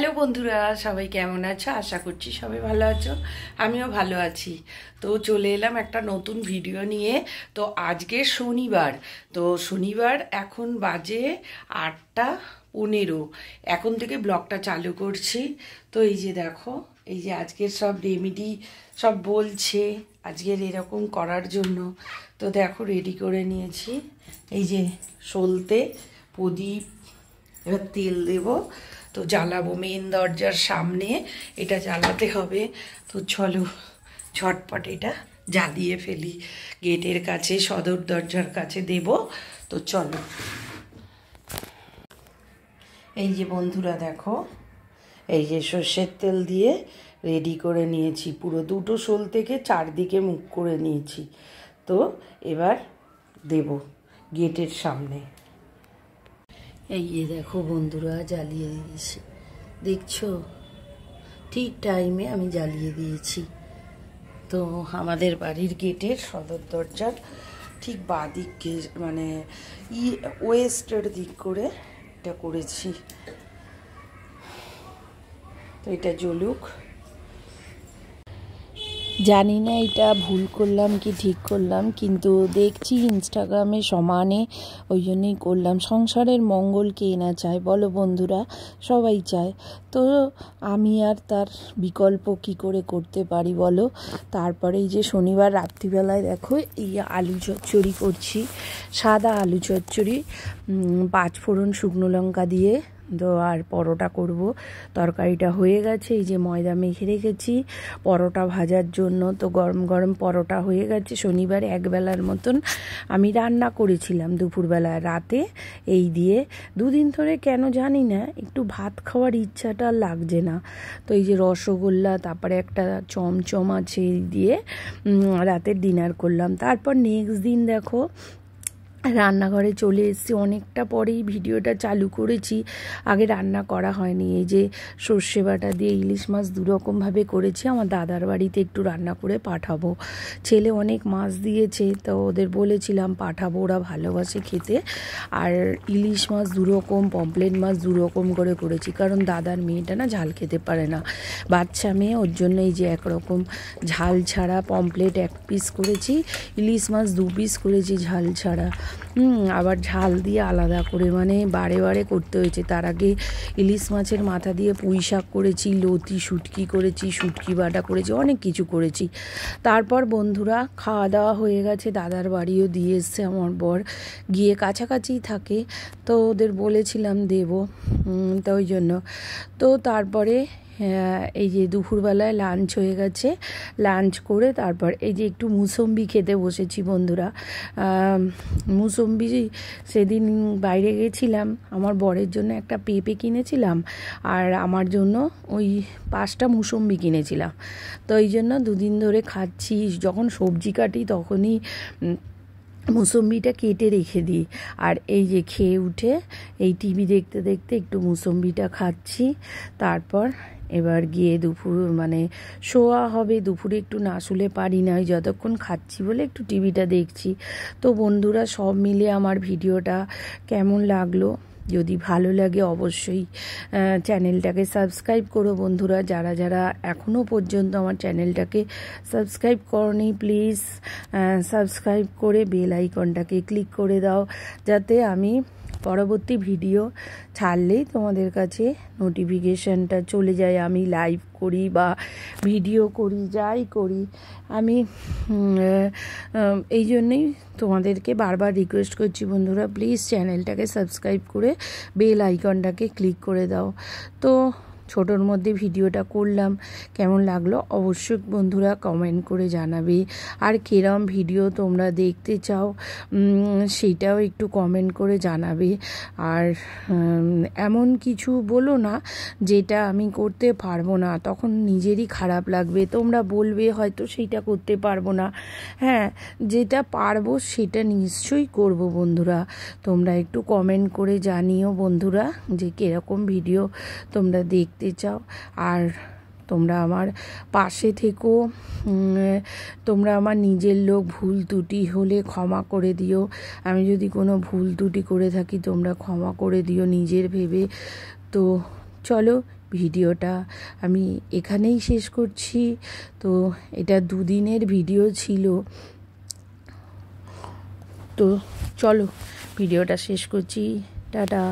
Hello বন্ধুরা, সবাই কেমন আছো? আশা করছি সবাই ভালো আছো, আমিও ভালো আছি। তো চলে এলাম একটা নতুন ভিডিও নিয়ে। তো আজকে শনিবার, তো শনিবার এখন বাজে 8টা 15। এখন থেকে ব্লগটা চালু করছি। তো এই যে দেখো, এই যে আজকের সব রেমেডি সব বলছে আজকের এরকম করার জন্য। তো দেখো রেডি করে নিয়েছি, এই যে সলতে, প্রদীপ, এবার তেল দেবো। তো জ্বালাবো মেন দরজার সামনে, এটা জ্বালাতে হবে। তো চলো ঝটপট এটা জ্বালিয়ে ফেলি। গেটের কাছে, সদর দরজার কাছে দেব। তো চলো, এই যে বন্ধুরা দেখো, এই যে সর্ষের তেল দিয়ে রেডি করে নিয়েছি, পুরো দুটো শোল থেকে চারদিকে মুখ করে নিয়েছি। তো এবার দেব গেটের সামনে। এই যে দেখো বন্ধুরা, জ্বালিয়ে দিয়েছি, দেখছো? ঠিক টাইমে আমি জ্বালিয়ে দিয়েছি। তো আমাদের বাড়ির গেটের সদর দরজার ঠিক বাঁদিকে, মানে ওয়েস্টের দিক করে এটা করেছি। তো এটা জ্বলুক। জানি না এটা ভুল করলাম কি ঠিক করলাম, কিন্তু দেখছি ইনস্টাগ্রামে সমানে, ওই জন্যই করলাম। সংসারের মঙ্গল কে না চায় বলো বন্ধুরা? সবাই চায়। তো আমি আর তার বিকল্প কি করে করতে পারি বলো? তারপরে এই যে শনিবার রাত্রিবেলায় দেখো, এই আলু চচ্চড়ি করছি, সাদা আলু চচ্চড়ি, 5 ফোড়ন শুকনো লঙ্কা দিয়ে। তো আর পরোটা করব। তরকারিটা হয়ে গেছে, এই যে ময়দা মেখে রেখেছি পরোটা ভাজার জন্য। তো গরম গরম পরোটা হয়ে গেছে। শনিবার একবেলার মতন আমি রান্না করেছিলাম দুপুরবেলা, রাতে এই দিয়ে। দুদিন ধরে কেন জানি না একটু ভাত খাওয়ার ইচ্ছাটা লাগছে না। তো এই যে রসগোল্লা, তারপরে একটা চমচম আছে, এই দিয়ে রাতের ডিনার করলাম। তারপর নেক্সট দিন দেখো রান্নাঘরে চলে এসেছি, অনেকটা পরেই ভিডিওটা চালু করেছি, আগে রান্না করা হয়নি। এই যে সর্ষে বাটা দিয়ে ইলিশ মাছ দুরকমভাবে করেছি। আমার দাদার বাড়িতে একটু রান্না করে পাঠাবো, ছেলে অনেক মাছ দিয়েছে, তো ওদের বলেছিলাম পাঠাবো, ওরা ভালোবাসে খেতে। আর ইলিশ মাছ দুরকম, পমপ্লেট মাছ দুরকম করে করেছি, কারণ দাদার মেয়েটা না ঝাল খেতে পারে না, বাচ্চা মেয়ে, ওর জন্য এই যে একরকম ঝাল ছাড়া পমপ্লেট 1 পিস করেছি, ইলিশ মাছ 2 পিস করেছি ঝাল ছাড়া। আবার ঝাল দিয়ে আলাদা করে, মানে বারে বারে করতে হয়েছে। তার আগে ইলিশ মাছের মাথা দিয়ে পুঁই শাক করেছি, লতি শুটকি করেছি, শুটকি বাটা করেছি, অনেক কিছু করেছি। তারপর বন্ধুরা খাওয়া দাওয়া হয়ে গেছে, দাদার বাড়িও দিয়ে এসছে আমার বর, গিয়ে কাছাকাছিই থাকে, তো ওদের বলেছিলাম দেব, তো ওই জন্য। তো তারপরে এই যে দুপুরবেলায় লাঞ্চ হয়ে গেছে, লাঞ্চ করে তারপর এই যে একটু মুসম্বি খেতে বসেছি বন্ধুরা। মুসম্বি সেদিন বাইরে গেছিলাম, আমার বরের জন্য একটা পেঁপে কিনেছিলাম, আর আমার জন্য ওই 5টা মুসম্বি কিনেছিলাম। তো এই জন্য দুদিন ধরে খাচ্ছি। যখন সবজি কাটি তখনই মুসম্বিটা কেটে রেখে দিই, আর এই যে খেয়ে উঠে এই টিভি দেখতে দেখতে একটু মুসম্বিটা খাচ্ছি। তারপর এবার গিয়ে দুপুর, মানে শোয়া হবে। দুপুরে একটু না শুলে পারি না, ওই যতক্ষণ খাচ্ছি বলে একটু টিভিটা দেখছি। তো বন্ধুরা সব মিলে আমার ভিডিওটা কেমন লাগলো, যদি ভালো লাগে অবশ্যই চ্যানেলটাকে সাবস্ক্রাইব করো বন্ধুরা। যারা যারা এখনও পর্যন্ত আমার চ্যানেলটাকে সাবস্ক্রাইব করোনি, প্লিজ সাবস্ক্রাইব করে বেল আইকনটাকে ক্লিক করে দাও, যাতে আমি পরবর্তী ভিডিও ছাড়লেই তোমাদের কাছে নোটিফিকেশানটা চলে যায়। আমি লাইভ করি বা ভিডিও করি, যাই করি আমি, এই জন্যই তোমাদেরকে বারবার রিকোয়েস্ট করছি বন্ধুরা, প্লিজ চ্যানেলটাকে সাবস্ক্রাইব করে বেল আইকনটাকে ক্লিক করে দাও। তো ছোটোর মধ্যে ভিডিওটা করলাম, কেমন লাগলো অবশ্যই বন্ধুরা কমেন্ট করে জানাবে। আর কিরম ভিডিও তোমরা দেখতে চাও সেটাও একটু কমেন্ট করে জানাবে। আর এমন কিছু বলো না যেটা আমি করতে পারবো না, তখন নিজেরই খারাপ লাগবে। তোমরা বলবে হয়তো সেইটা করতে পারবো না, হ্যাঁ যেটা পারবো সেটা নিশ্চয়ই করব বন্ধুরা। তোমরা একটু কমেন্ট করে জানিও বন্ধুরা যে কীরকম ভিডিও তোমরা দেখতে চাও। আর তোমরা আমার পাশে থেকো, তোমরা আমার নিজের লোক, ভুল ত্রুটি হলে ক্ষমা করে দিও। আমি যদি কোনো ভুল ত্রুটি করে থাকি তোমরা ক্ষমা করে দিও নিজের ভেবে। তো চলো ভিডিওটা আমি এখানেই শেষ করছি। তো এটা 2 দিনের ভিডিও ছিল। তো চলো ভিডিওটা শেষ করছি। টাটা।